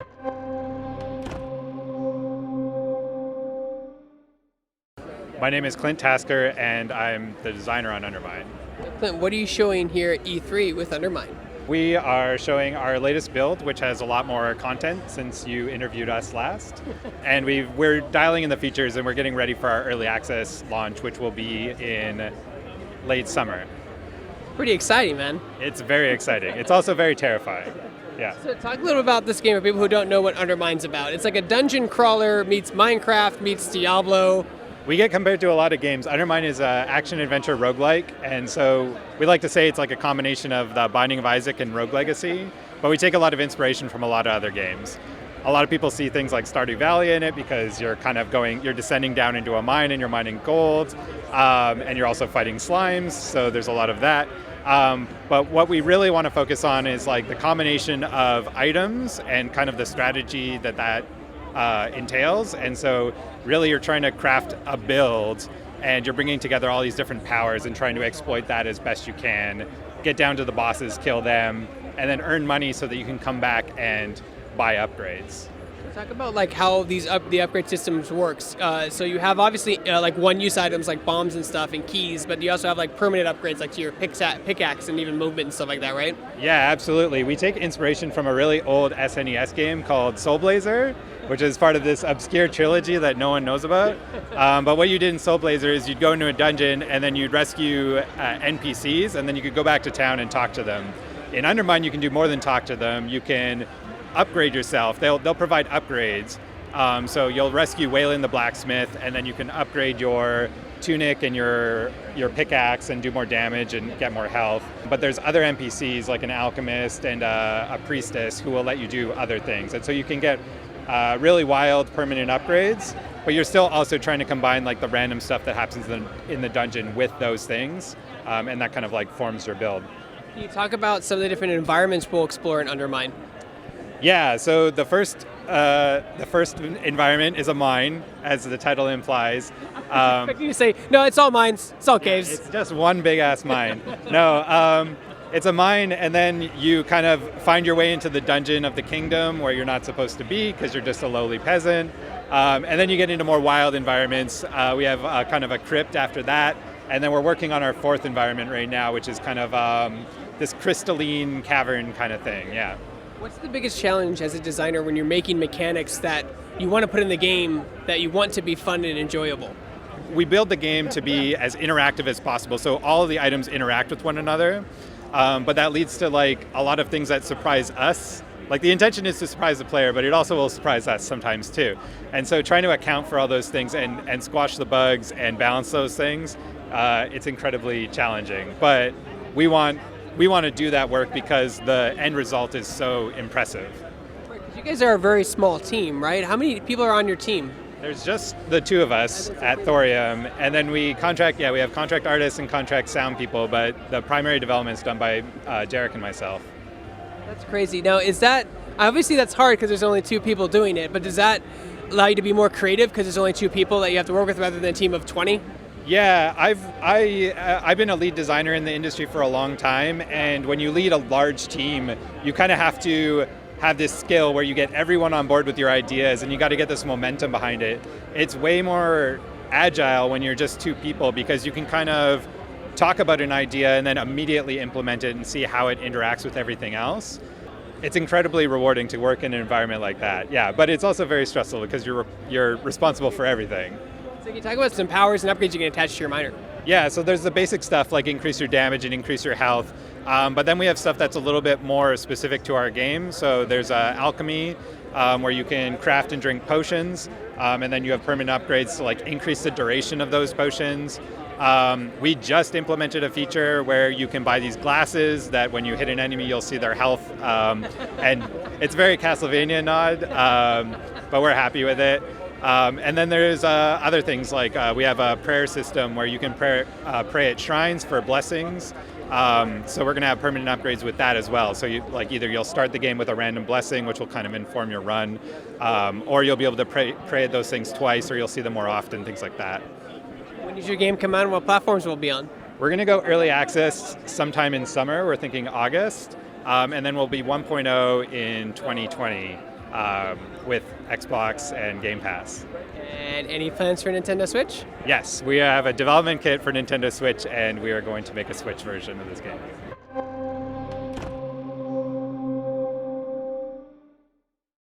My name is Clint Tasker, and I'm the designer on Undermine. Clint, what are you showing here at E3 with Undermine? We are showing our latest build, which has a lot more content since you interviewed us last. And we're dialing in the features, and we're getting ready for our early access launch, which will be in late summer. Pretty exciting, man. It's very exciting. It's also very terrifying. Yeah. So talk a little about this game for people who don't know what Undermine's about. It's like a dungeon crawler meets Minecraft meets Diablo. We get compared to a lot of games. Undermine is an action-adventure roguelike, and so we like to say it's like a combination of the Binding of Isaac and Rogue Legacy, but we take a lot of inspiration from a lot of other games. A lot of people see things like Stardew Valley in it because you're descending down into a mine and you're mining gold, and you're also fighting slimes, so there's a lot of that. But what we really want to focus on is like the combination of items and kind of the strategy that entails. And so really you're trying to craft a build and you're bringing together all these different powers and trying to exploit that as best you can, get down to the bosses, kill them, and then earn money so that you can come back and buy upgrades. Talk about like how the upgrade systems works. So you have obviously like one-use items like bombs and stuff and keys, but you also have like permanent upgrades like to your pickaxe and even movement and stuff like that, right? Yeah, absolutely. We take inspiration from a really old SNES game called Soul Blazer, which is part of this obscure trilogy that no one knows about. But what you did in Soul Blazer is you'd go into a dungeon and then you'd rescue NPCs and then you could go back to town and talk to them. In Undermine, you can do more than talk to them. You can upgrade yourself. They'll provide upgrades. So you'll rescue Waylon the blacksmith, and then you can upgrade your tunic and your pickaxe and do more damage and get more health. But there's other NPCs like an alchemist and a priestess who will let you do other things. And so you can get really wild permanent upgrades, but you're still also trying to combine like the random stuff that happens in the dungeon with those things, and that kind of like forms your build. Can you talk about some of the different environments we'll explore in Undermine? Yeah, so the first environment is a mine, as the title implies. I expect you to say, no, it's all mines, it's all caves. It's just one big-ass mine. No, it's a mine, and then you kind of find your way into the dungeon of the kingdom where you're not supposed to be because you're just a lowly peasant. And then you get into more wild environments. We have kind of a crypt after that, and then we're working on our fourth environment right now, which is kind of this crystalline cavern kind of thing, yeah. What's the biggest challenge as a designer when you're making mechanics that you want to put in the game that you want to be fun and enjoyable? We build the game to be as interactive as possible, so all of the items interact with one another, but that leads to like a lot of things that surprise us. Like the intention is to surprise the player, but it also will surprise us sometimes too. And so trying to account for all those things and squash the bugs and balance those things, it's incredibly challenging. But we want to do that work because the end result is so impressive. Right, 'cause you guys are a very small team, right? How many people are on your team? There's just the two of us at Thorium, and then we have contract artists and contract sound people, but the primary development is done by Derek and myself. That's crazy. Now, obviously that's hard because there's only two people doing it, but does that allow you to be more creative because there's only two people that you have to work with rather than a team of 20? Yeah, I've been a lead designer in the industry for a long time, and when you lead a large team, you kind of have to have this skill where you get everyone on board with your ideas, and you got to get this momentum behind it. It's way more agile when you're just two people because you can kind of talk about an idea and then immediately implement it and see how it interacts with everything else. It's incredibly rewarding to work in an environment like that. Yeah, but it's also very stressful because you're responsible for everything. So can you talk about some powers and upgrades you can attach to your miner? Yeah, so there's the basic stuff like increase your damage and increase your health, but then we have stuff that's a little bit more specific to our game. So there's alchemy, where you can craft and drink potions, and then you have permanent upgrades to like increase the duration of those potions. We just implemented a feature where you can buy these glasses that when you hit an enemy, you'll see their health. And it's very Castlevania nod, but we're happy with it. And then there's other things like we have a prayer system where you can pray at shrines for blessings. So we're going to have permanent upgrades with that as well. So either you'll start the game with a random blessing, which will kind of inform your run, or you'll be able to pray at those things twice, or you'll see them more often, things like that. When does your game come out and what platforms will it be on? We're going to go early access sometime in summer. We're thinking August. And then we'll be 1.0 in 2020. with Xbox and Game Pass. And any plans for Nintendo Switch? Yes, we have a development kit for Nintendo Switch, and we are going to make a Switch version of this game.